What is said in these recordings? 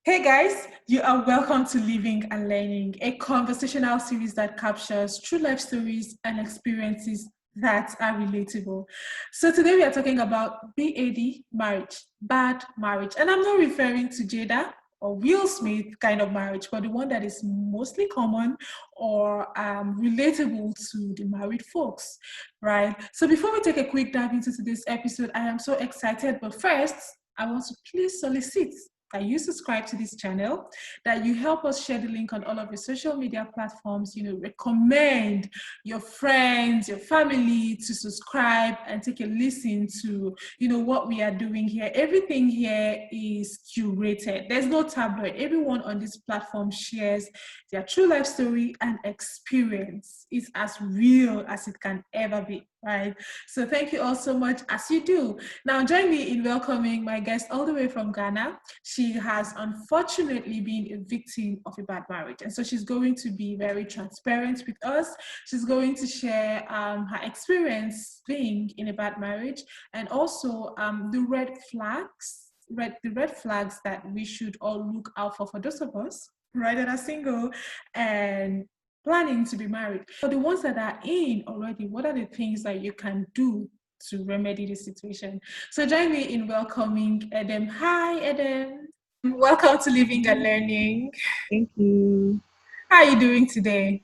Hey guys, you are welcome to Living and Learning, a conversational series that captures true life stories and experiences that are relatable. So today we are talking about BAD marriage, bad marriage. And I'm not referring to Jada or Will Smith kind of marriage, but the one that is mostly common or relatable to the married folks, right? So before we take a quick dive into today's episode, I am so excited. But first, I want to please solicit that you subscribe to this channel, that you help us share the link on all of your social media platforms, recommend your friends, your family to subscribe and take a listen to, what we are doing here. Everything here is curated. There's no tabloid. Everyone on this platform shares their true life story and experience. It's as real as it can ever be, right? So thank you all so much as you do. Now, join me in welcoming my guest all the way from Ghana. She has unfortunately been a victim of a bad marriage. And so she's going to be very transparent with us. She's going to share her experience being in a bad marriage and also the red flags that we should all look out for those of us, right, that are single and planning to be married. For the ones that are in already, what are the things that you can do to remedy the situation? So join me in welcoming Edem. Hi, Edem. Welcome to Living and Learning. Thank you. How are you doing today?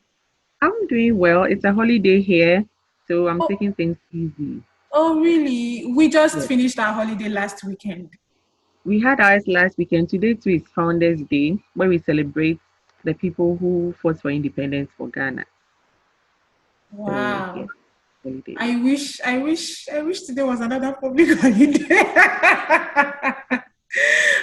I'm doing well. It's a holiday here, so I'm Oh, taking things easy. oh, really? We just Yes. finished our holiday last weekend. We had ours last weekend. Today too is Founders Day, where we celebrate the people who fought for independence for Ghana. So Wow. yes, holiday. I wish today was another public holiday.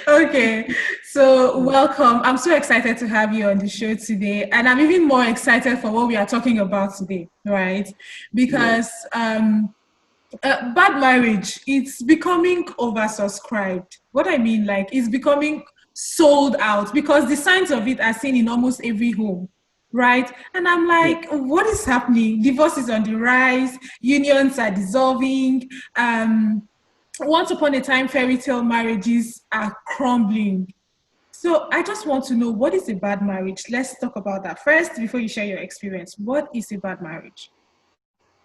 Okay, so Mm. welcome. I'm so excited to have you on the show today, and I'm even more excited for what we are talking about today, right? Yes. Because bad marriage, it's becoming oversubscribed. What I mean, like, it's becoming sold out because the signs of it are seen in almost every home, right? And I'm Yes. like, what is happening? Divorce is on the rise, unions are dissolving. Once upon a time, fairy tale marriages are crumbling. So I just want to know, what is a bad marriage? Let's talk about that first before you share your experience. What is a bad marriage?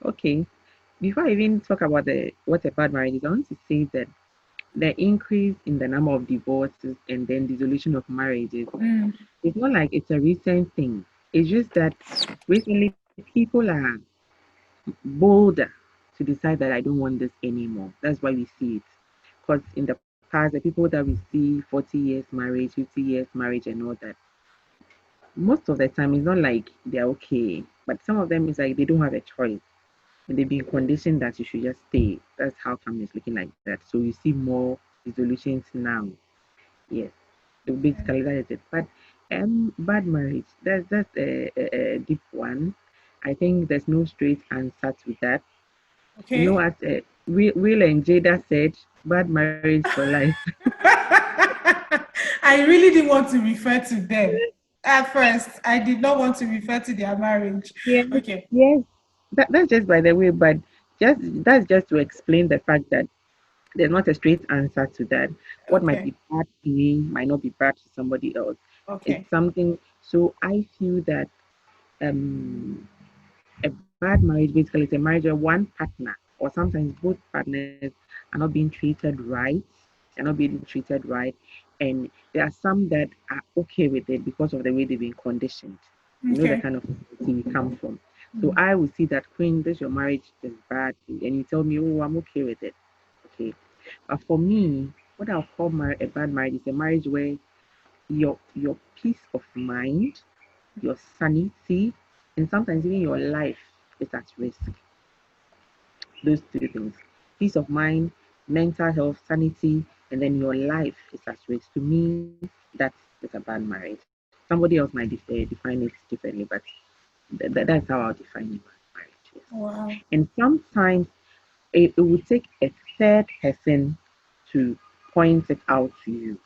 Okay. Before I even talk about the what a bad marriage is, I want to say that the increase in the number of divorces and then dissolution of marriages, Mm, it's not like it's a recent thing. It's just that recently people are bolder to decide that I don't want this anymore. That's why we see it. Because in the past, the people that we see 40 years marriage, 50 years marriage, and all that, most of the time it's not like they're okay. But some of them is like they don't have a choice. And they've been conditioned that you should just stay. That's how come it's looking like that. So you see more resolutions now. Yes. So basically that is it. But bad marriage, that's a deep one. I think there's no straight answer to that. okay. As Will and Jada said, bad marriage for life. I really didn't want to refer to them. At first, I did not want to refer to their marriage. Yes, Okay. yes. That's just by the way, but that's just to explain the fact that there's not a straight answer to that. What might Okay. be bad to me might not be bad to somebody else. It's Okay. something. So I feel that um a bad marriage basically is a marriage where one partner or sometimes both partners are not being treated right. They're not being treated right, and there are some that are okay with it because of the way they've been conditioned. The Okay. kind of society we come from. So Mm. I would see that, Queen, this your marriage is bad, and you tell me, oh, I'm okay with it. Okay, but for me, what I'll call a bad marriage is a marriage where your peace of mind, your sanity, and sometimes even your life is at risk. Those two things: peace of mind, mental health, sanity, and then your life is at risk. To me, that is a bad marriage. Somebody else might define it differently, but that's how I'll define marriage. Yes. Wow. And sometimes it would take a third person to point it out to you.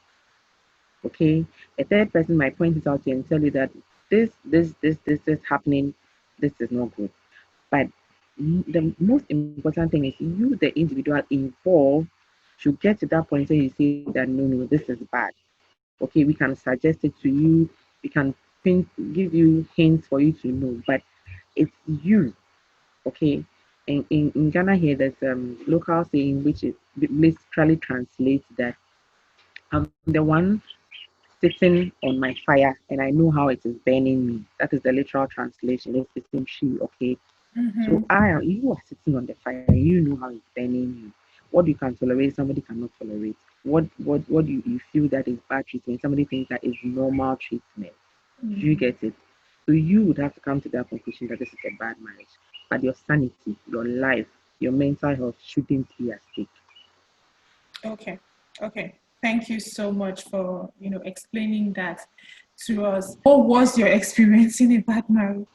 Okay, a third person might point it out to you and tell you that this is happening. This is not good. But the most important thing is you, the individual involved, should get to that point where you say that no, no, this is bad. Okay, we can suggest it to you, we can pin, give you hints for you to know, but it's you. Okay. In Ghana here, there's local saying which is literally translates that I'm the one sitting on my fire and I know how it is burning me. That is the literal translation. It's in she, okay? So Mm-hmm. you are sitting on the fire, you know how it's burning you. What you can tolerate, somebody cannot tolerate. What you feel that is bad treatment, somebody thinks that is normal treatment. Do you Mm-hmm. get it? So you would have to come to that conclusion that this is a bad marriage. But your sanity, your life, your mental health shouldn't be at stake. Okay. Okay. Thank you so much for, explaining that to us. What was your experience in a bad marriage?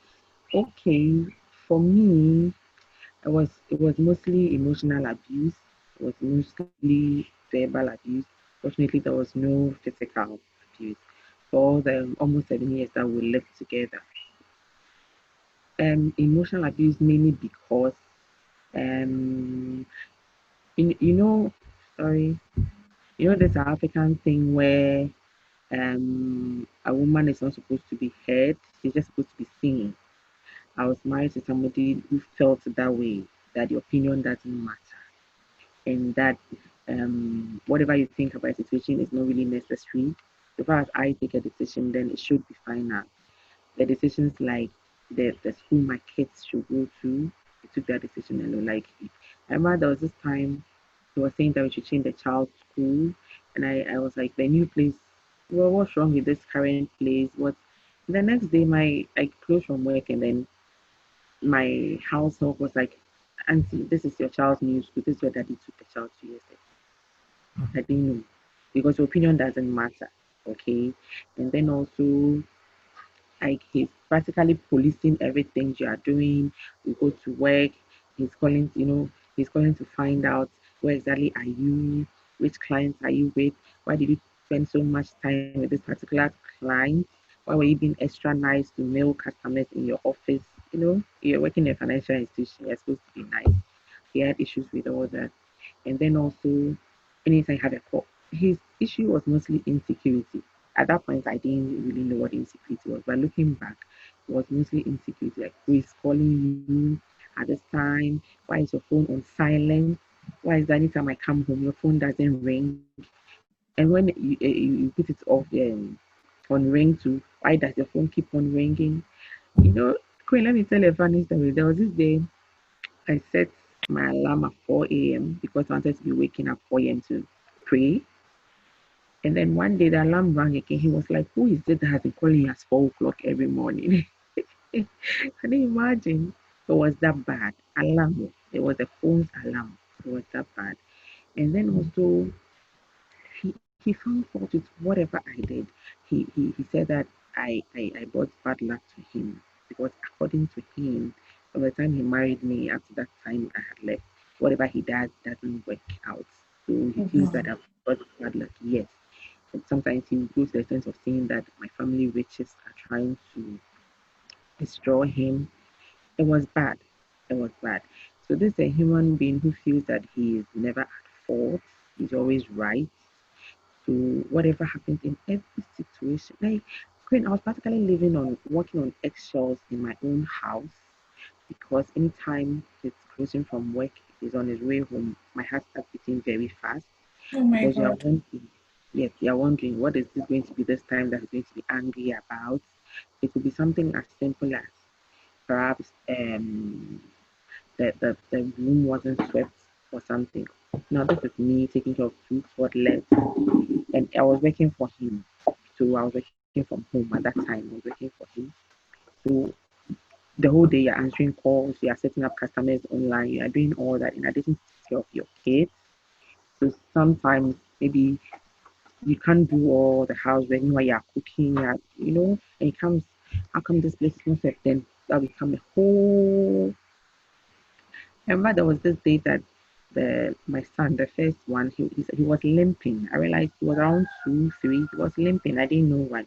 Okay, for me, it was mostly emotional abuse. It was mostly verbal abuse. Fortunately, there was no physical abuse. For all the almost 7 years that we lived together, emotional abuse mainly because um, you know, sorry, this African thing where a woman is not supposed to be heard; she's just supposed to be seen. I was married to somebody who felt that way, that the opinion doesn't matter, and that whatever you think about a situation is not really necessary. So far as I take a decision, then it should be final. The decisions like the school my kids should go to, he took that decision alone. Like I remember there was this time he was saying that we should change the child's school, and I was like, the new place. Well, what's wrong with this current place? What? The next day, I closed from work, and then my household was like, Auntie, this is your child's new school. This is where daddy took the child to yesterday. I didn't know because your opinion doesn't matter. Okay. And then also, like, he's practically policing everything you are doing. You go to work, he's calling to find out where exactly are you, which clients are you with, why did you spend so much time with this particular client? Why were you being extra nice to male customers in your office? You're working in a financial institution, you're supposed to be nice. He had issues with all that. And then also, anytime he had a call, his issue was mostly insecurity. At that point, I didn't really know what insecurity was, but looking back, it was mostly insecurity. Like, who is calling you at this time? Why is your phone on silent? Why is that anytime I come home, your phone doesn't ring? And when you put it off on ring too, why does your phone keep on ringing? Queen, let me tell you a funny story. There was this day I set my alarm at 4 a.m. because I wanted to be waking up 4 a.m. to pray. And then one day the alarm rang again. He was like, "Who is it that has been calling you at 4 o'clock every morning?" Can you imagine? It was that bad. Alarm. It was the phone's alarm. It was that bad. And then also he found fault with whatever I did. He said that I brought bad luck to him because according to him, from the time he married me up to that time I had left, whatever he does doesn't work out. So he Oh, feels wow. that I've brought bad luck. Yes. And sometimes he goes to the sense of saying that my family riches are trying to destroy him. It was bad. It was bad. So this is a human being who feels that he is never at fault. He's always right. So whatever happens in every situation, like Queen, I was practically living on walking on eggshells in my own house because anytime he's closing from work, he's on his way home, my heart starts beating very fast Oh my because you're God. wondering, yes, you're wondering what is this going to be this time that he's going to be angry about. It could be something as simple as perhaps the room wasn't swept or something. Now this is me taking care of two toddlers and I was working for him. So I was working from home at that time. I was working for him. So the whole day you're answering calls, you are setting up customers online, you are doing all that in addition to take care of your kids. So sometimes maybe you can't do all the housework while you're cooking, and it comes, how come this place is not set? Then that become a whole. I remember there was this day that my son, the first one, he was limping. I realized he was around 2, 3. He was limping. I didn't know why.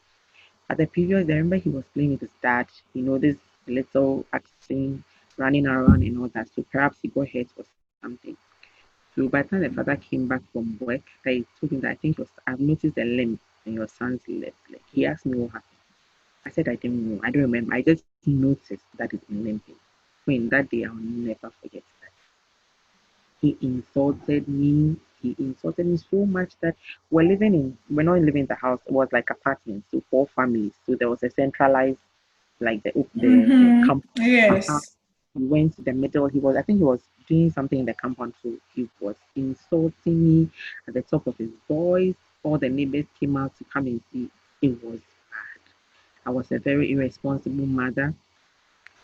At the previous, I remember he was playing with his dad. This little acting, running around and all that. So perhaps he got hurt or something. So by the time the father came back from work, I told him that I think I've noticed a limp. and your sons left. Like he asked me what happened. I said I didn't know. I don't remember. I just noticed that it's been limping. When that day I'll never forget that. He insulted me so much that we're not living in the house. It was like apartments, so four families. So there was a centralized like the Mm-hmm. compound. Yes. He went to the middle. I think he was doing something in the compound, so he was insulting me at the top of his voice. All the neighbors came out to come and see. It was bad. I was a very irresponsible mother.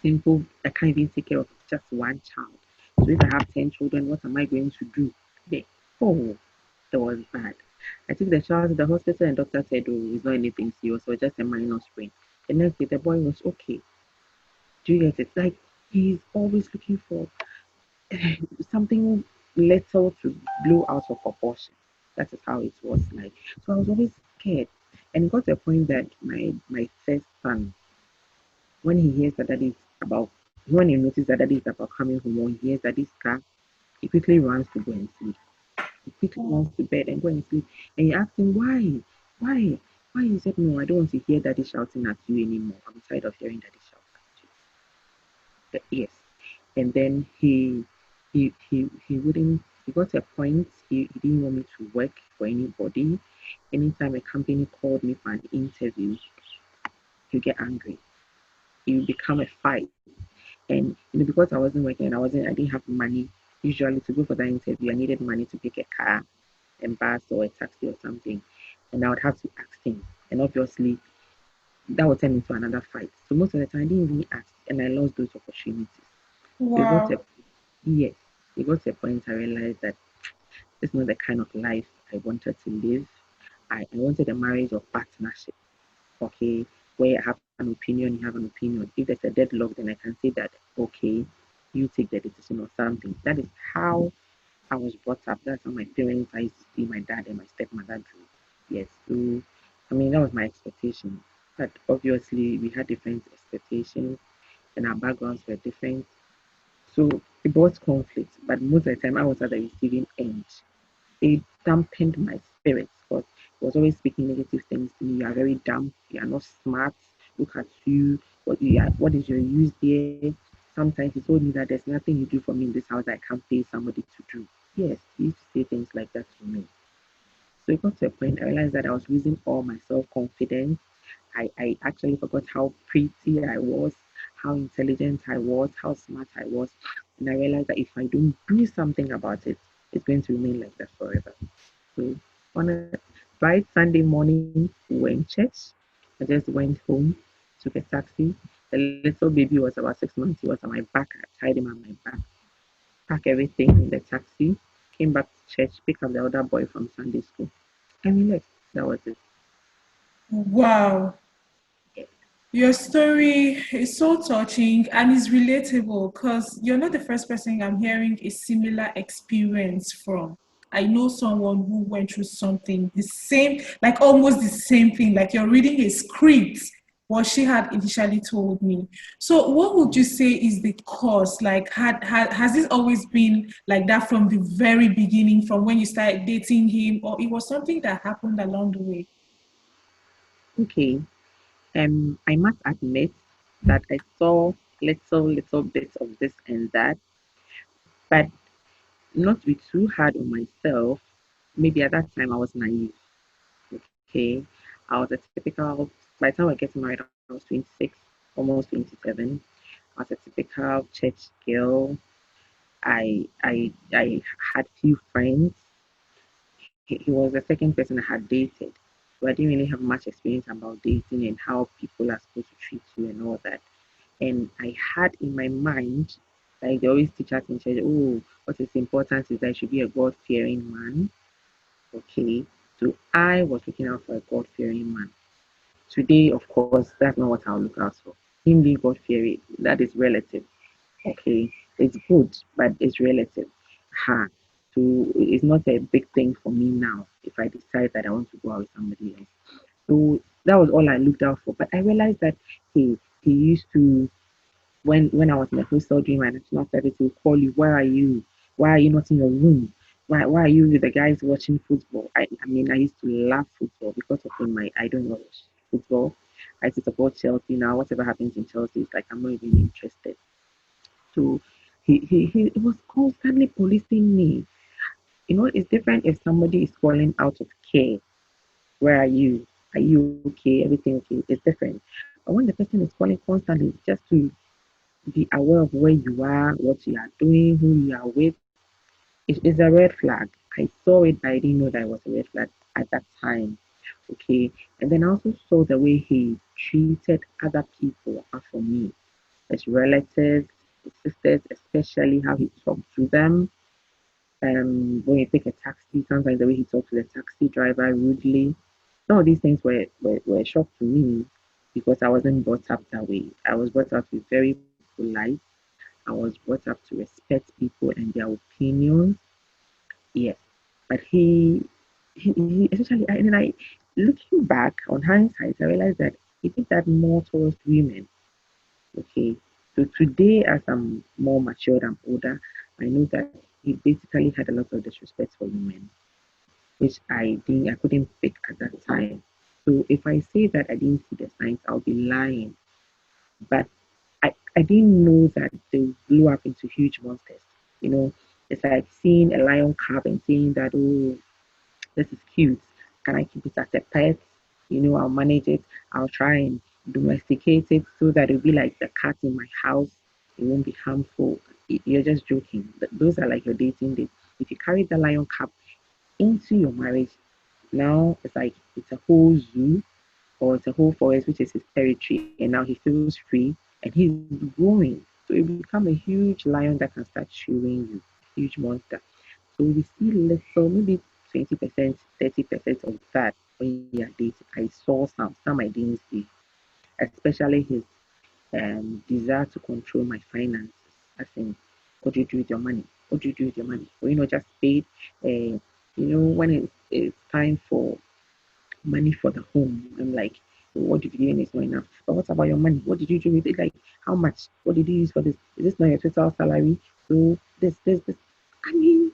Simple. I can't even take care of just one child. So if I have 10 children, what am I going to do? They, oh, it was bad. I took the child to the hospital and doctor said, oh, it's not anything serious, or just a minor sprain. The next day, the boy was okay. Do you get it? Like he's always looking for something little to blow out of proportion. That is how it was like. So I was always scared. And it got to a point that my first son, when he hears that daddy is about when he notices that daddy is about coming home or he hears daddy's car, he quickly runs to go and sleep. He quickly runs to bed and go and sleep. And you ask him why? Why? Why? He said, no, I don't want to hear daddy shouting at you anymore. I'm tired of hearing daddy shout at you. Yes. And then he wouldn't he got to a point he didn't want me to work for anybody. Anytime a company called me for an interview, you get angry. You become a fight. And because I wasn't working and I didn't have money usually to go for that interview. I needed money to pick a car and bus or a taxi or something. And I would have to ask him. And obviously that would turn into another fight. So most of the time I didn't really ask and I lost those opportunities. So it got to Wow. a yes, it got to a point I realized that it's not the kind of life I wanted to live. I wanted a marriage of partnership, okay, where I have an opinion, you have an opinion. If there's a deadlock, then I can say that, okay, you take the decision or something. That is how I was brought up. That's how my parents, I used to see my dad and my stepmother do. Yes, so I mean, that was my expectation. But obviously, we had different expectations and our backgrounds were different. So it brought conflict, but most of the time I was at the receiving end. It dampened my spirits because he was always speaking negative things to me. You are very dumb. You are not smart. Look at you. What is your use there? Sometimes he told me that there's nothing you do for me in this house I can't pay somebody to do. Yes, he used to say things like that to me. So it got to a point I realized that I was losing all my self confidence. I actually forgot how pretty I was, how intelligent I was, how smart I was. And I realized that if I don't do something about it, it's going to remain like that forever. So on a bright Sunday morning, we were in church. I just went home, took a taxi. The little baby was about 6 months. He was on my back. I tied him on my back, packed everything in the taxi, came back to church, picked up the other boy from Sunday school. And we left. That was it. Wow. Your story is so touching and is relatable because you're not the first person I'm hearing a similar experience from. I know someone who went through something the same, like almost the same thing, like you're reading a script, what she had initially told me. So, what would you say is the cause? Like, has this always been like that from the very beginning, from when you started dating him, or it was something that happened along the way? Okay. I must admit that I saw little bits of this and that, but not to be too hard on myself. Maybe at that time I was naive. Okay, I was a typical. By the time I get married, I was 26, almost 27. I was a typical church girl. I had few friends. He was the second person I had dated. So I didn't really have much experience about dating and how people are supposed to treat you and all that. And I had in my mind, like they always teach us in church, oh, what is important is that I should be a God fearing man. Okay. So I was looking out for a God fearing man. Today, of course, that's not what I'll look out for. Him being God fearing, that is relative. Okay. It's good, but it's relative. Ha. So it's not a big thing for me now if I decide that I want to go out with somebody else. So that was all I looked out for. But I realized that he used to when I was in the hostel doing my national service, he would call you, where are you? Why are you not in your room? why are you with the guys watching football? I mean, I used to love football because of him. I don't watch football. I used to support Chelsea now. Whatever happens in Chelsea, it's like I'm not even interested. So he was constantly policing me. You know, it's different if somebody is calling out of care. Where are you? Are you okay? Everything okay? It's different. But when the person is calling constantly just to be aware of where you are, what you are doing, who you are with, it's a red flag. I saw it, but I didn't know that it was a red flag at that time. Okay. And then I also saw the way he treated other people apart from me, his relatives, his sisters, especially how he talked to them. When you take a taxi, sometimes the way he talked to the taxi driver rudely. Some of these things were a shock to me because I wasn't brought up that way. I was brought up to be very polite. I was brought up to respect people and their opinions. Yes. But he essentially, and then looking back on hindsight, I realized that he did that more towards women. Okay. So today, as I'm more matured and older, I know that he basically had a lot of disrespect for women, which I couldn't pick at that time. So if I say that I didn't see the signs, I'll be lying. But I didn't know that they blew up into huge monsters. You know, it's like seeing a lion cub and saying that, oh, this is cute. Can I keep it as a pet? You know, I'll manage it. I'll try and domesticate it so that it'll be like the cat in my house. It won't be harmful. You're just joking. Those are like your dating dates. If you carry the lion cub into your marriage, now it's like it's a whole zoo or it's a whole forest, which is his territory, and now he feels free and he's growing. So it become a huge lion that can start chewing you, huge monster. So we see little, maybe 20%, 30% of that when you are dating. I saw some I didn't see, especially his desire to control my finances. As in, what do you do with your money? What do you do with your money? Or, just paid, when it's time for money for the home. I'm like, what did you do when it's not enough? But what about your money? What did you do with it? Like, how much? What did you use for this? Is this not your total salary? So this. I mean,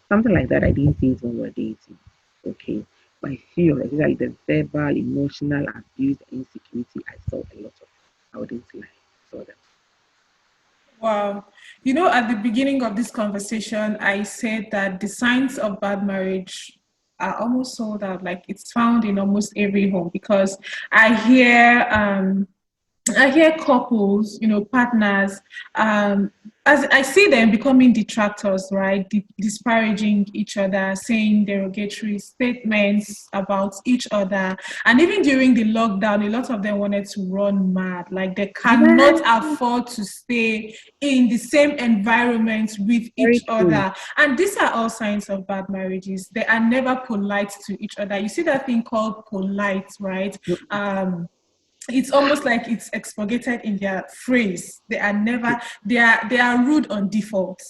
something like that. I didn't see it when we were dating. Okay. But I feel especially the verbal, emotional abuse, insecurity, I saw a lot of. I wouldn't lie. I saw them. Wow. At the beginning of this conversation, I said that the signs of bad marriage are almost sold out. Like it's found in almost every home because I hear I hear couples, partners, as I see them becoming detractors, right? Disparaging each other, saying derogatory statements about each other. And even during the lockdown, a lot of them wanted to run mad. Like they cannot Yeah, afford to stay in the same environment with each very true. other. And these are all signs of bad marriages. They are never polite to each other. You see that thing called polite, right? It's almost like it's expurgated in their phrase. They are rude on default.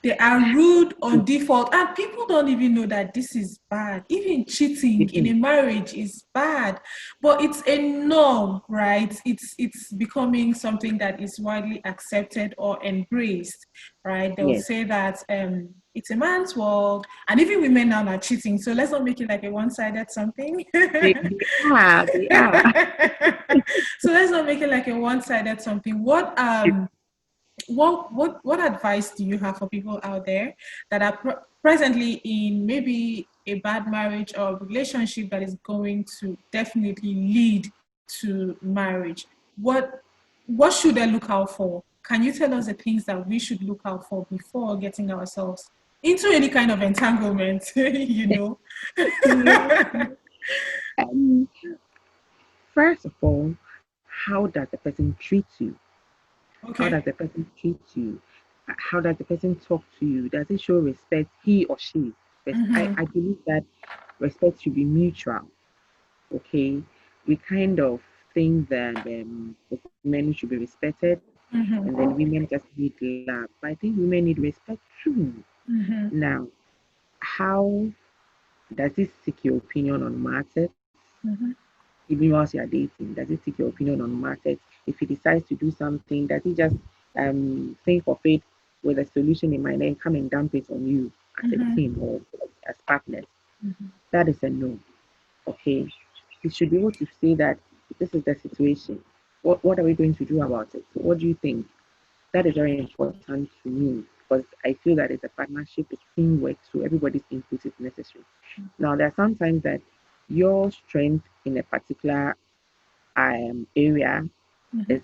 They are rude on default, and people don't even know that this is bad. Even cheating It in a is. marriage is bad, but it's a norm, right? It's becoming something that is widely accepted or embraced, right? They'll Yes. say that it's a man's world, and even women now are cheating. So let's not make it like a one-sided something. They are. They are. So let's not make it like a one-sided something. What advice do you have for people out there that are presently in maybe a bad marriage or relationship that is going to definitely lead to marriage? What should they look out for? Can you tell us the things that we should look out for before getting ourselves into any kind of entanglement? Yeah. Um, First of all, how does the person treat you? How does Okay. the person treat you? How does the person talk to you? Does it show respect, he or she? But I believe that respect should be mutual. Okay. We kind of think that the men should be respected and then women just need love. But I think women need respect too. Now, how does it seek your opinion on matters? Even whilst you are dating, does it seek your opinion on matters? If he decides to do something, does he just think of it with a solution in mind and come and dump it on you? as a Mm-hmm. team or as partners, Mm-hmm. that is a no. Okay. You should be able to say that this is the situation. What are we going to do about it? What do you think? That is very important to me because I feel that it's a partnership, it's teamwork, so everybody's input is necessary. Now, there are sometimes that your strength in a particular area Mm-hmm. is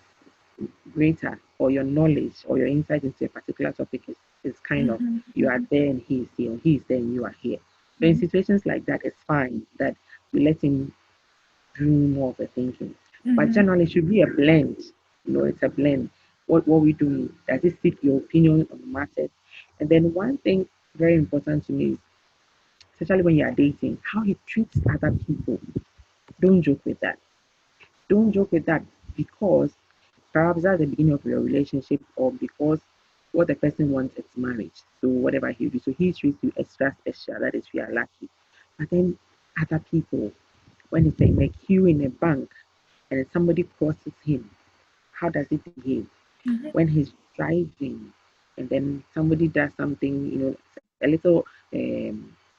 greater, or your knowledge or your insight into a particular topic is kind of Mm-hmm. you are there and he is here, or he is there and you are here. So in Mm-hmm. situations like that, it's fine that we let him do more of the thinking. But Mm-hmm. generally, it should be a blend. It's a blend. What we do, does it seek your opinion on the matter? And then one thing very important to me is, especially when you are dating, how he treats other people. Don't joke with that. Don't joke with that because perhaps that's the beginning of your relationship, or because what the person wants is marriage. So whatever he do, so he treats you extra special. That is, we are lucky. But then other people, when it's in a queue in a bank and then somebody crosses him, how does he behave? Mm-hmm. When he's driving and then somebody does something, a little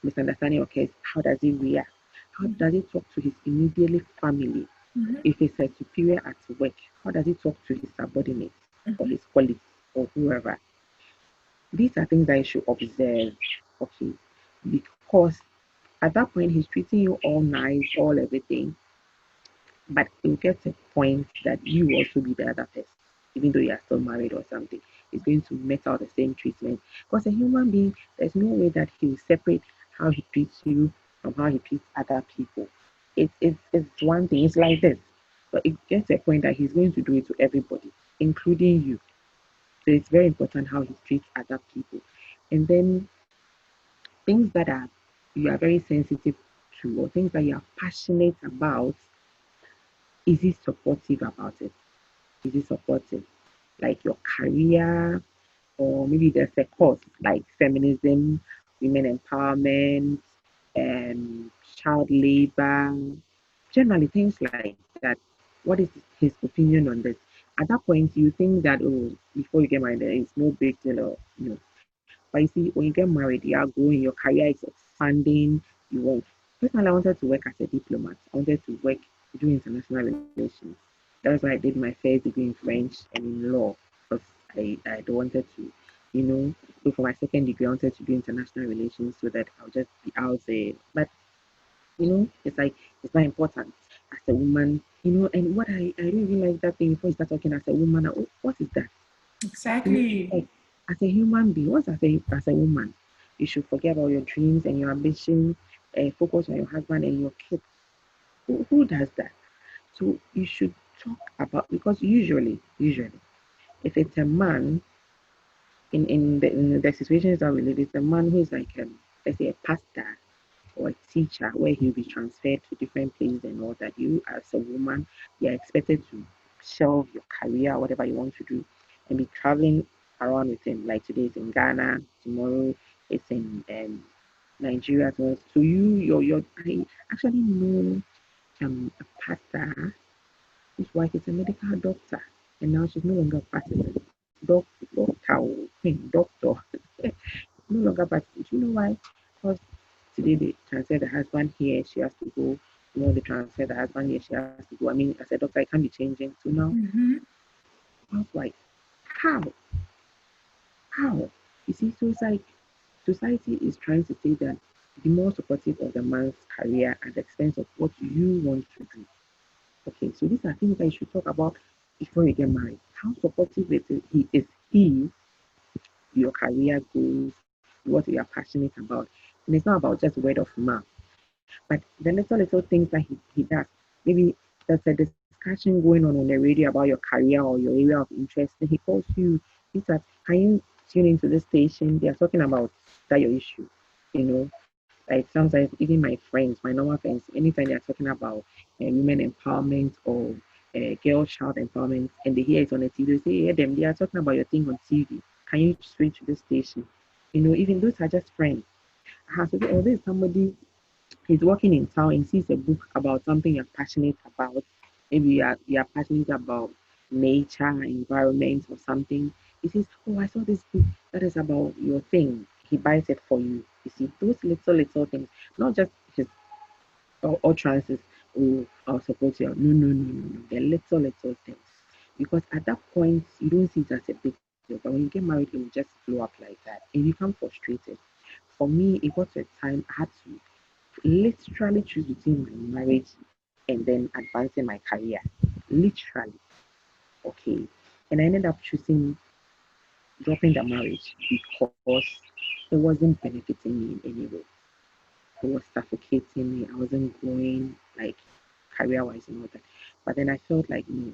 misunderstanding occurs, how does he react? How does he talk to his immediately family? Mm-hmm. If he's a superior at work, how does he talk to his subordinates or Mm-hmm. his colleagues or whoever? These are things that you should observe, okay? Because at that point, he's treating you all nice, all everything, but it will get to a point that you will also be the other person, even though you are still married or something. It's going to make out the same treatment. Because a human being, there's no way that he will separate how he treats you from how he treats other people. It's one thing, it's like this. But it gets to a point that he's going to do it to everybody, including you. So it's very important how he treats other people. And then things that are you are very sensitive to, or things that you are passionate about, is he supportive about it? Is he supportive? Like your career, or maybe there's a cause like feminism, women empowerment, child labor, generally things like that. What is his opinion on this? At that point, you think that, oh, before you get married, there is no big deal, or But you see, when you get married, you are growing, your career is expanding. You want. Personally, I wanted to work as a diplomat. I wanted to work do international relations. That's why I did my first degree in French and in law, because I wanted to, you know. So for my second degree, I wanted to do international relations so that I'll just be out there. But it's like it's not important as a woman. And what I really like that thing before you start talking as a woman. What is that? It's Exactly. like as a human being, once as a woman, you should forget about your dreams and your ambition, focus on your husband and your kids. Who does that? So you should talk about, because usually, if it's a man in the situations that we live, it's a man who is like let's say a pastor or a teacher, where he'll be transferred to different places and all that. You as a woman, you're expected to shelve your career, whatever you want to do, and be traveling around with him. Like today it's in Ghana, tomorrow it's in Nigeria as well. So I actually know a pastor whose wife is a medical doctor, and now she's no longer practicing. Doctor, no longer practicing. Do you know why? Because today they transfer the husband here, she has to go. They transfer the husband here, she has to go. I mean, as a doctor, I can't be changing. So now, Mm-hmm. I was like, how? How? You see, so it's like society is trying to say that be more supportive of the man's career at the expense of what you want to do. Okay, so these are things that you should talk about before you get married. How supportive he your career goals, what you are passionate about. And it's not about just word of mouth, but the little things that he does. Maybe there's a discussion going on the radio about your career or your area of interest, and he calls you. He says, "Can you tune into this station? They are talking about that your issue." Like sometimes even my friends, my normal friends, anytime they are talking about women empowerment or girl child empowerment, and they hear it on the TV, they say, "Yeah, them, they are talking about your thing on TV. Can you switch to this station?" Even those are just friends. So, or there's somebody, he's walking in town and sees a book about something you're passionate about. Maybe you're passionate about nature, environment, or something. He says, "Oh, I saw this book that is about your thing. he buys it for you. You see, those little things, not just his utterances, oh, I'll support you. No, no, no, no, no. They're little things. Because at that point, you don't see it as a big deal. But when you get married, it will just blow up like that. And you become frustrated. For me, it got to a time I had to literally choose between my marriage and then advancing my career. Literally. Okay. And I ended up choosing dropping the marriage because it wasn't benefiting me in any way. It was suffocating me. I wasn't growing like career wise and all that. But then I felt like no,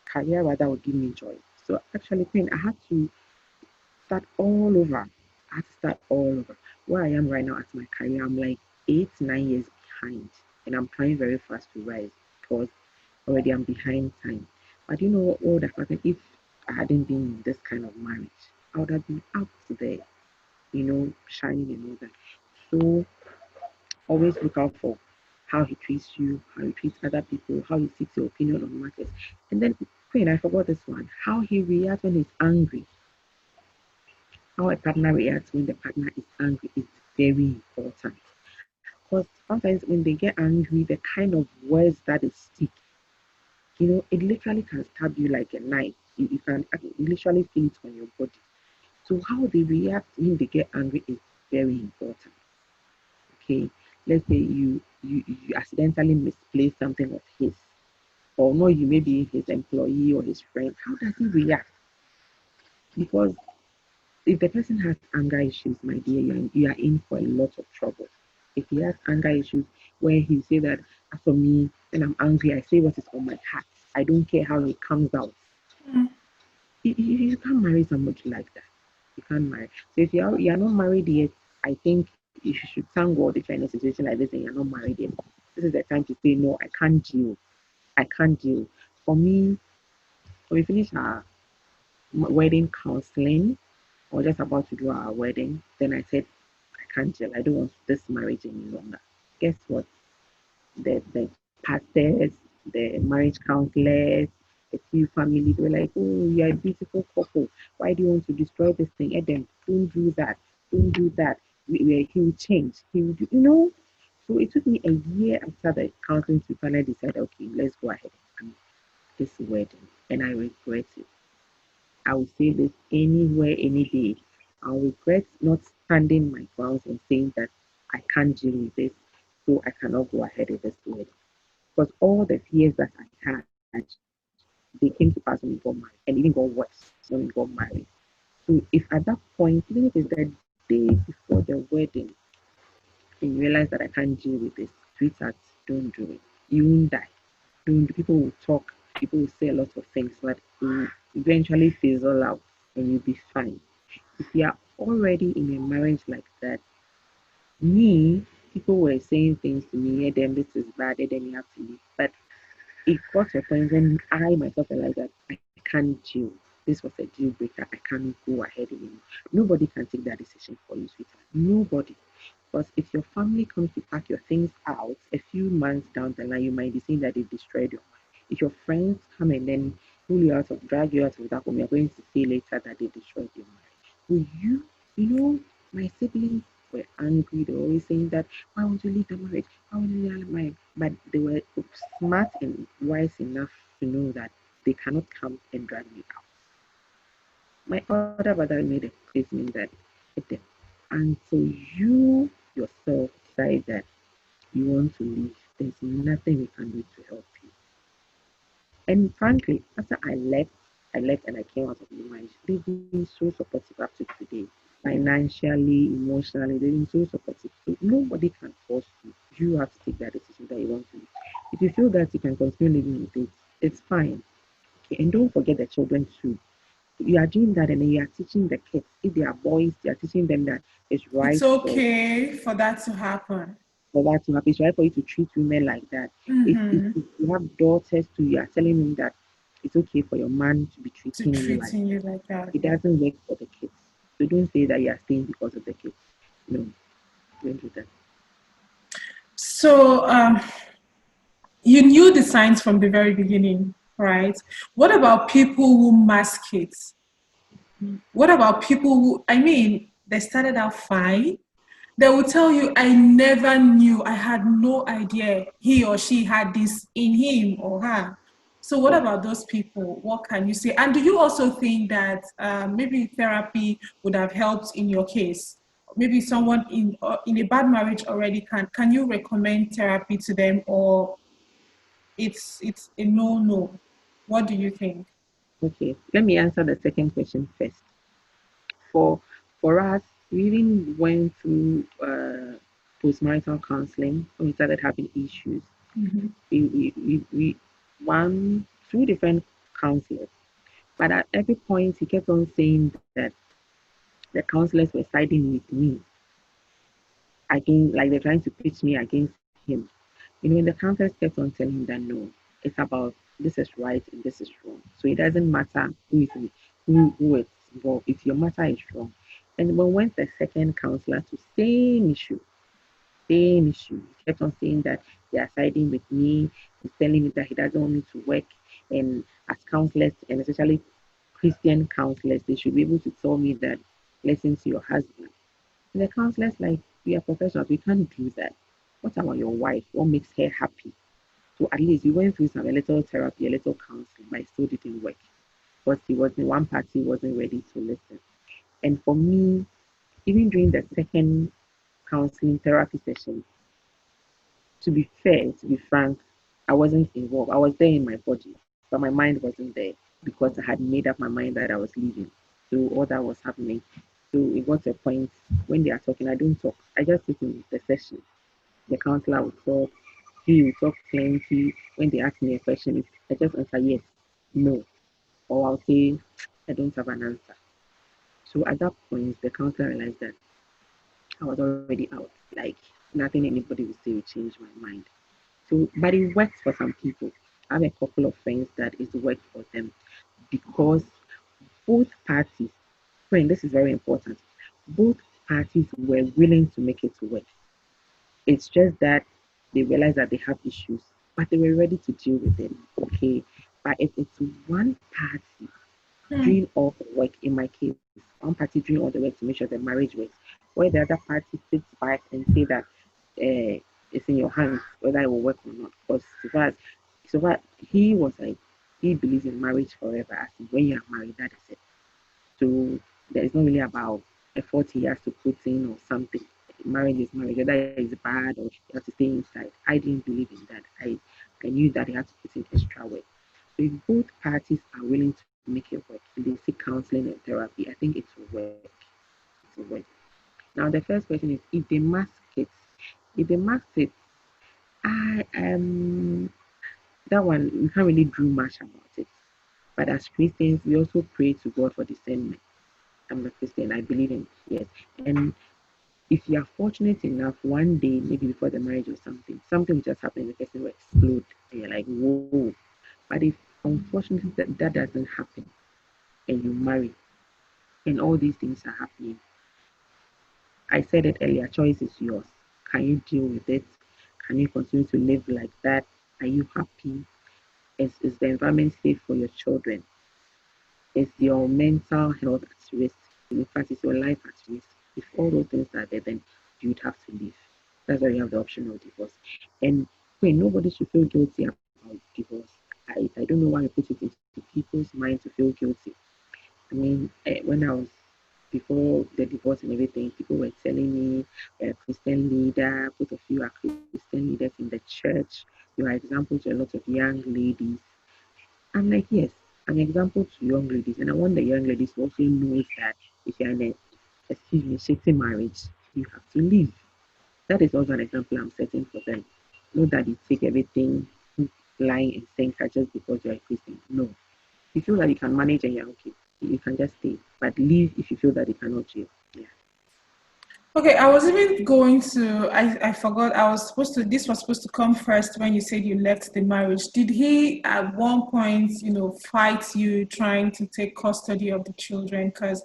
career rather would give me joy. So actually, Queen, I had to start all over. I had to start all over. Where I am right now at my career, I'm like 8, 9 years behind. And I'm trying very fast to rise because already I'm behind time. But you know, all that happened if I hadn't been in this kind of marriage, I would have been out there, shining and all that. So always look out for how he treats you, how he treats other people, how he seeks your opinion on matters. And then, Queen, I forgot this one. How he reacts when he's angry. How a partner reacts when the partner is angry is very important. Because sometimes when they get angry, the kind of words that they speak, it literally can stab you like a knife. You can literally feel it on your body. So how they react when they get angry is very important. Okay, let's say you accidentally misplace something of his, or no, you may be his employee or his friend. How does he react? Because if the person has anger issues, my dear, you are in for a lot of trouble. If he has anger issues where he say that, as for me, when I'm angry, I say what is on my heart. I don't care how it comes out. You can't marry somebody like that. You can't marry. So if you are not married yet, I think you should thank God if you're in a situation like this and you're not married yet. This is the time to say no. I can't deal. I can't deal. For me, when we finish our wedding counseling, or just about to do our wedding, then I said I can't deal. I don't want this marriage any longer. Guess what? The pastors, the marriage counselors, the few families were like, oh, you're a beautiful couple. Why do you want to destroy this thing? And then don't do that. Don't do that. He will change. He will do. So it took me a year after the counseling to finally decide, okay, let's go ahead and this wedding. And I regret it. I will say this anywhere, any day. I regret not standing my grounds and saying that I can't deal with this, so I cannot go ahead with this wedding. Because all the fears that I had, they came to pass when we got married, and even got worse when we got married. So if at that point, even if it's the day before the wedding, and you realize that I can't deal with this, sweetheart, don't do it. You won't die. Don't. People will talk, people will say a lot of things, but it will eventually fizzle out and you'll be fine. If you are already in a marriage like that, me, people were saying things to me, yeah, then this is bad, yeah, then you have to leave. But it got to a point when I myself realized that I can't deal. This was a deal breaker. I can't go ahead anymore. Nobody can take that decision for you, sweetheart. Nobody. Because if your family comes to pack your things out a few months down the line, you might be saying that they destroyed your mind. If your friends come and then pull you out of, drag you out of that home, you're going to say later that they destroyed your mind. Will my siblings were angry. They were always saying that, why won't you leave the marriage? Why won't you leave the marriage? But they were smart and wise enough to know that they cannot come and drag me out. My other brother made a statement that it until you yourself decide that you want to leave, there's nothing we can do to help you. And frankly, after I left and I came out of the marriage, they've been so supportive up to today. Financially, emotionally, they've been so supportive. So nobody can force you. You have to take that decision that you want to leave. If you feel that you can continue living with it, it's fine. Okay, and don't forget the children too. You are doing that and then you are teaching the kids. If they are boys, you are teaching them that it's It's right okay for that to happen. for that to happen. It's right for you to treat women like that. If you have daughters too, you are telling them that it's okay for your man to be To treating you like treating you that. like that. It doesn't work for the kids. So don't say that you are staying because of the kids. No, don't do that. So you knew the signs from the very beginning, right? What about people who mask it? What about people who, I mean, they started out fine. They will tell you, I never knew, I had no idea he or she had this in him or her. So, what Yeah. about those people? What can you say? And do you also think that maybe therapy would have helped in your case? Maybe someone in a bad marriage already can you recommend therapy to them, or it's a no? What do you think? Okay. Let me answer the second question first. For for us, we even went through postmarital counseling when we started having issues. Mm-hmm. We one two different counselors, but at every point he kept on saying that the counselors were siding with me against, like they're trying to pitch me against him. You know, when the counselors kept on telling him that no, it's about this is right and this is wrong. So it doesn't matter who is involved. If your matter is wrong, and when went the second counselor to same issue, he kept on saying that they are siding with me. He's telling me that he doesn't want me to work, and as counselors, and especially Christian counselors, they should be able to tell me that listen to your husband. And the counselor's like, we are professionals, we can't do that. What about your wife? What makes her happy? So at least we went through some a little therapy, a little counseling, but it still didn't work because he wasn't one party wasn't ready to listen. And for me, even during the second counseling therapy session, to be fair, to be frank, I wasn't involved. I was there in my body, but my mind wasn't there because I had made up my mind that I was leaving. So all that was happening. So it got to a point when they are talking, I don't talk. I just sit in the session. The counselor will talk, he will talk plenty. When they ask me a question, I just answer yes, no, or I'll say I don't have an answer. So at that point, the counselor realized that I was already out. Like nothing anybody would say would change my mind. So, but it works for some people. I have a couple of friends that it worked for them because both parties, friend, this is very important. Both parties were willing to make it work. It's just that they realized that they have issues, but they were ready to deal with them. Okay. But if it's one party Hmm. doing all the work, in my case, one party doing all the work to make sure the marriage works, where the other party sits back and say that it's in your hands whether it will work or not. Because so far he was like he believes in marriage forever. As in when you are married, that is it. So there is not really about effort he has to put in or something. Marriage is marriage, whether it's bad or you have to stay inside. I didn't believe in that. I knew that he had to put in extra work. So if both parties are willing to make it work, if they seek counseling and therapy, I think it will work. It will work. Now the first question is if they mask it. If they mask it, I that one we can't really do much about it. But as Christians, we also pray to God for discernment. I'm a Christian. I believe in yes. And if you are fortunate enough, one day, maybe before the marriage or something will just happen, the person will explode, and you're like, whoa. But if unfortunately that doesn't happen, and you marry, and all these things are happening, I said it earlier, choice is yours. Can you deal with it? Can you continue to live like that? Are you happy? Is the environment safe for your children? Is your mental health at risk? In fact, is your life at risk? If all those things are there, then you'd have to leave. That's why you have the option of divorce. And wait, nobody should feel guilty about divorce. I don't know why you put it into people's mind to feel guilty. I mean, when I was before the divorce and everything, people were telling me, Christian leader, both of you are Christian leaders in the church. You are example to a lot of young ladies. I'm like, yes, I'm an example to young ladies, and I want the young ladies to also know that if you're in a, excuse me, shitty marriage, you have to leave. That is also an example I'm setting for them. Not that you take everything lying and saying that just because you're a Christian. No. If you feel that you can manage and you're okay, you can just stay. But leave if you feel that you cannot jail. Yeah. Okay, I was even going to, I forgot, this was supposed to come first when you said you left the marriage. Did he at one point, fight you trying to take custody of the children? Because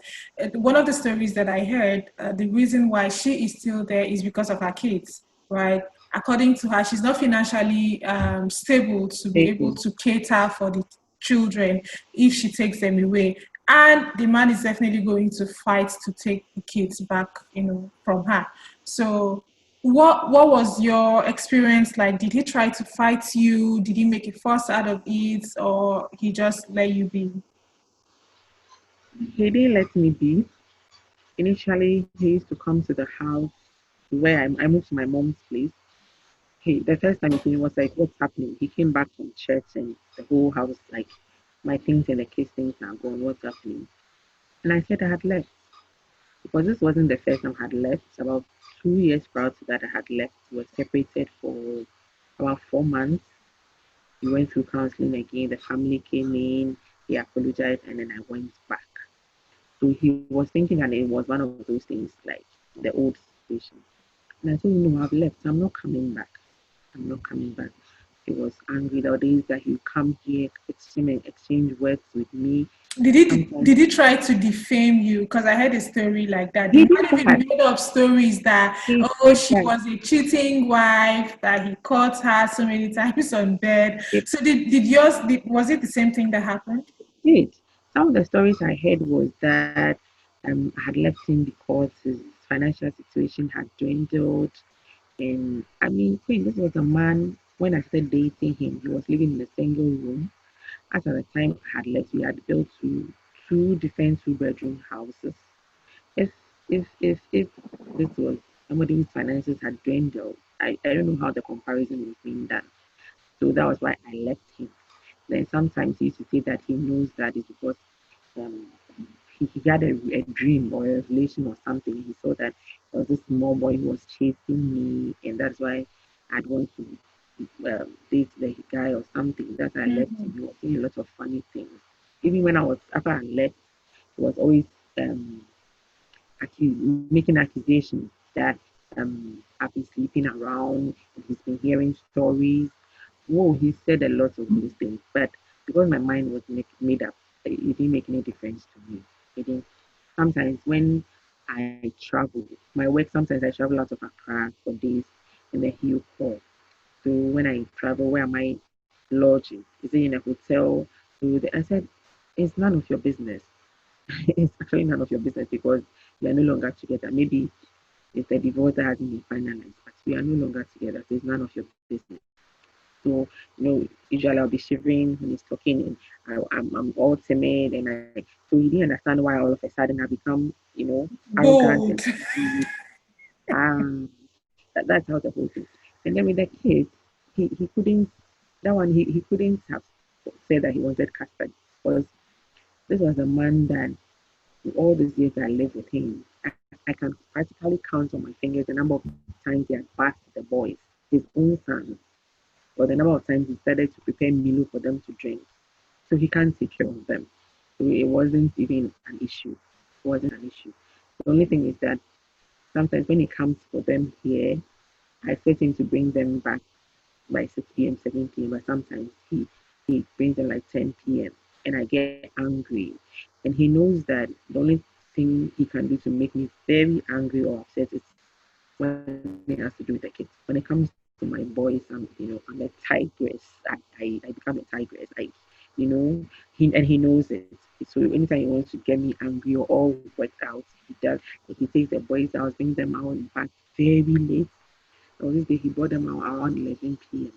one of the stories that I heard, the reason why she is still there is because of her kids, right? According to her, she's not financially stable to be able Stable. to cater for the children if she takes them away. and the man is definitely going to fight to take the kids back, from her. So what was your experience like? Did he try to fight you? Did he make a fuss out of it, or he just let you be? He didn't let me be. Initially, he used to come to the house where I moved to my mom's place. The first time he came was like, "What's happening?" He came back from church and the whole house, like, my things and the kids' things are gone. What's happening? And I said I had left because this wasn't the first time I had left. About 2 years prior to that, I had left. We were separated for about 4 months. We went through counseling again. The family came in. He apologized, and then I went back. So he was thinking, and it was one of those things like the old situation. And I told him, no, I've left. I'm not coming back. I'm not coming back. He was angry. There were days that he would come here, exchange words with me. Did he Sometimes did he try to defame you? Because I heard a story like that. The he did man even that. made up stories that, He oh, did she that. was a cheating wife, that he caught her so many times on bed. It So did yours? Was it the same thing that happened? did. Some of the stories I heard was that I had left him because his financial situation had dwindled. And I mean, Queen, this was a man, when I started dating him, he was living in a single room. As at the time I had left, we had built two different two-bedroom houses. If if this was somebody whose finances had dwindled, I don't know how the comparison was being done. So that was why I left him. Then sometimes he used to say that he knows that it's because um, he got a dream or a revelation or something. He saw that there was this small boy who was chasing me, and that's why I'd want to date the guy or something. That's why I left him. Mhm. He was saying a lot of funny things. Even when I was after I left, he was always making accusations that I've been sleeping around and he's been hearing stories. Whoa, he said a lot of those things. But because my mind was made up, it didn't make any difference to me. It didn't. Sometimes when I travel, my work, sometimes I travel out of Accra for days and then he'll call. So when I travel, where am I lodging? Is it in a hotel? I said, it's none of your business. It's actually none of your business because we are no longer together. Maybe it's the divorce that hasn't been finalized, but we are no longer together. So it's none of your business. So, usually I'll be shivering when he's talking and I'm all timid and so he didn't understand why all of a sudden I become, arrogant Bold. and that's how the whole thing. And then with the kids, he couldn't, that one, he couldn't have said that he wanted custody because this was a man that in all these years I lived with him, I can practically count on my fingers the number of times he had bathed the boys, his own sons, or the number of times he started to prepare Milo for them to drink. So he can't take care of them. So it wasn't even an issue. It wasn't an issue. The only thing is that sometimes when it comes for them here, I set him to bring them back by 6 p.m., 7 p.m., but sometimes he brings them like 10 p.m. and I get angry. And he knows that the only thing he can do to make me very angry or upset is when it has to do with the kids. When it comes to my boys, I'm a tigress. I become a tigress. He knows it. So anytime he wants to get me angry or all worked out, he does. Like he takes the boys out, brings them out in fact very late. So this day he brought them out around 11 p.m.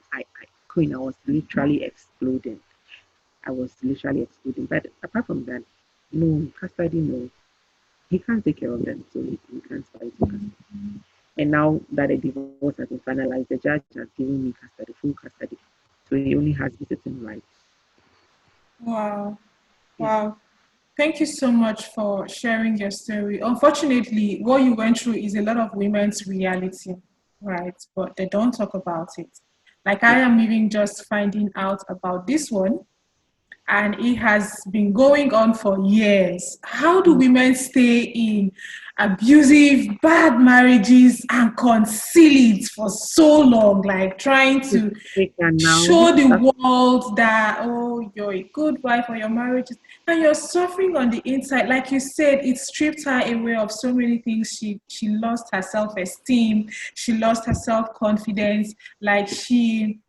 Queen, I was literally exploding. I was literally exploding. But apart from that, no custody, no. He can't take care of them, so he can't fight for custody. And now that a divorce has been finalized, the judge has given me custody, full custody. So he only has visiting rights. Wow. Yeah. Wow. Thank you so much for sharing your story. Unfortunately, what you went through is a lot of women's reality, right? But they don't talk about it. Like I Yeah. am even just finding out about this one, and it has been going on for years. How do Mm. women stay in abusive, bad marriages and conceal it for so long? Like trying This to taker now, this show is the that world that, oh, you're a good wife or your marriage is, and you're suffering on the inside. Like you said, it stripped her away of so many things. She lost her self-esteem, she lost her self-confidence, like she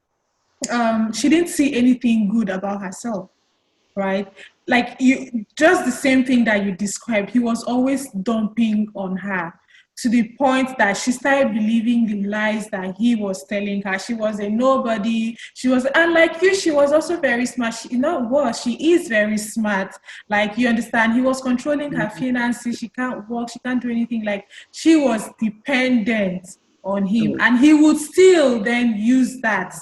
didn't see anything good about herself. right? Like you, just the same thing that you described. He was always dumping on her to the point that she started believing the lies that he was telling her. She was a nobody. She was, and like you, she was also very smart. She, you know what? She is very smart. Like you understand, he was controlling her Mhm. finances. She can't work. She can't do anything. Like she was dependent on him, Oh, and he would still then use that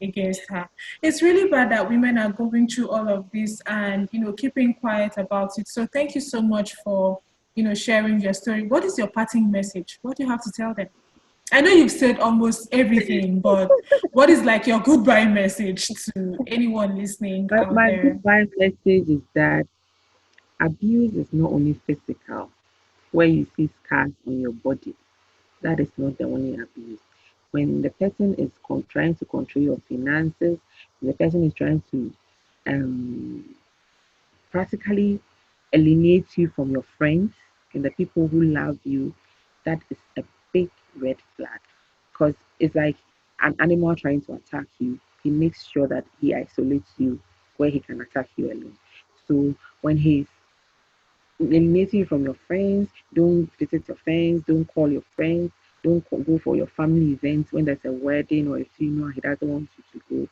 against her. It's really bad that women are going through all of this and keeping quiet about it. So thank you so much for sharing your story. What is your parting message? What do you have to tell them? I know you've said almost everything, but what is like your goodbye message to anyone listening but out my there? goodbye message is that abuse is not only physical, where you see scars on your body. That is not the only abuse. When the person is trying to control your finances, the person is trying to um, practically alienate you from your friends and the people who love you, that is a big red flag. Because it's like an animal trying to attack you. He makes sure that he isolates you where he can attack you alone. So when he's alienating you from your friends, don't visit your friends, don't call your friends, don't go for your family events when there's a wedding or a funeral, he doesn't want you to go.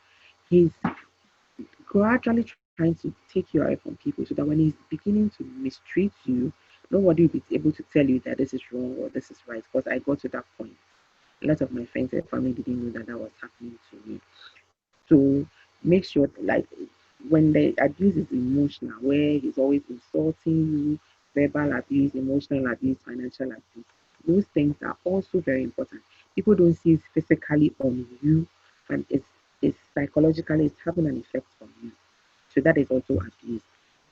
He's gradually trying to take you away from people so that when he's beginning to mistreat you, nobody will be able to tell you that this is wrong or this is right. Because I got to that point. A lot of my friends and family didn't know that that was happening to me. So make sure, like, when the abuse is emotional, where he's always insulting you, verbal abuse, emotional abuse, financial abuse, those things are also very important. People don't see it physically on you, and it's psychologically it's having an effect on you. So that is also abuse.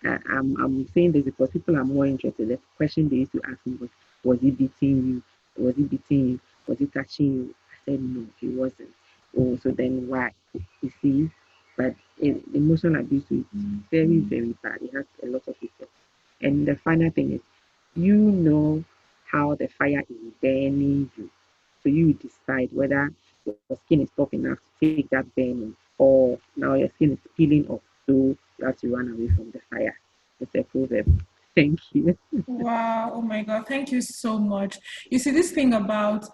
I'm saying this because people are more interested. The question they used to ask me was he beating you? Was he beating you? Was he touching you? I said, no, he wasn't. Oh, so then why? You see, but emotional abuse is very, very bad. It has a lot of effects. And the final thing is, you know how the fire is burning you. So you decide whether your skin is tough enough to take that burning or now your skin is peeling off. So you have to run away from the fire. It's a proverb. Thank you. Wow, oh my God, thank you so much. You see, this thing about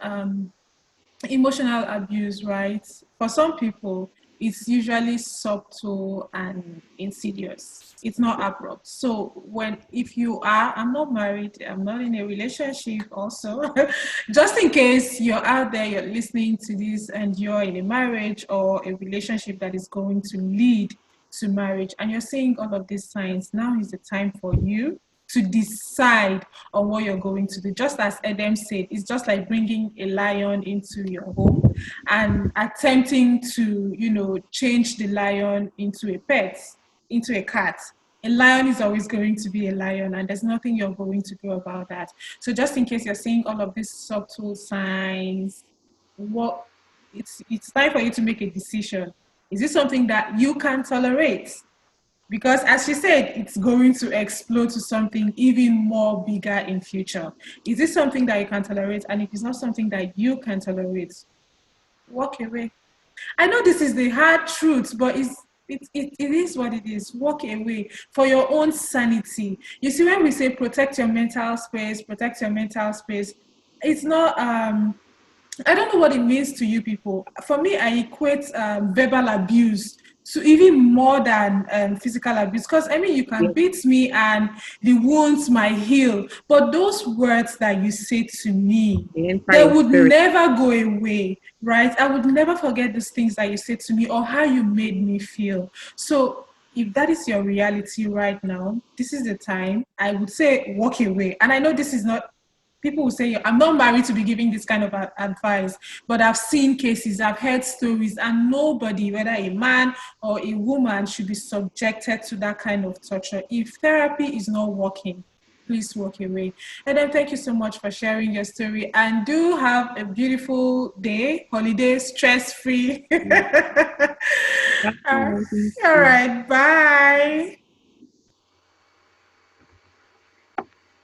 emotional abuse, right? For some people, it's usually subtle and insidious. It's not abrupt. So when if you are, I'm not married, I'm not in a relationship also. Just in case you're out there, you're listening to this and you're in a marriage or a relationship that is going to lead to marriage and you're seeing all of these signs, now is the time for you to decide on what you're going to do. Just as Adam said, it's just like bringing a lion into your home and attempting to, change the lion into a pet, into a cat. A lion is always going to be a lion, and there's nothing you're going to do about that. So, just in case you're seeing all of these subtle signs, what it's time for you to make a decision. Is this something that you can tolerate? Because as she said, it's going to explode to something even more bigger in future. Is this something that you can tolerate? And if it's not something that you can tolerate, walk away. I know this is the hard truth, but it is what it is. Walk away for your own sanity. You see, when we say protect your mental space, it's not I don't know what it means to you people. For me, I equate verbal abuse to even more than physical abuse. Because I mean, you can Yes, beat me and the wounds might heal, but those words that you say to me, they enter they your would spirit. never go away, right? I would never forget those things that you said to me or how you made me feel. So if that is your reality right now, this is the time I would say walk away. And I know this is not people will say, I'm not married to be giving this kind of advice, but I've seen cases, I've heard stories, and nobody, whether a man or a woman, should be subjected to that kind of torture. If therapy is not working, please walk away. And then thank you so much for sharing your story. And do have a beautiful day, holiday, stress free. Bye. All Thank all you. right, bye.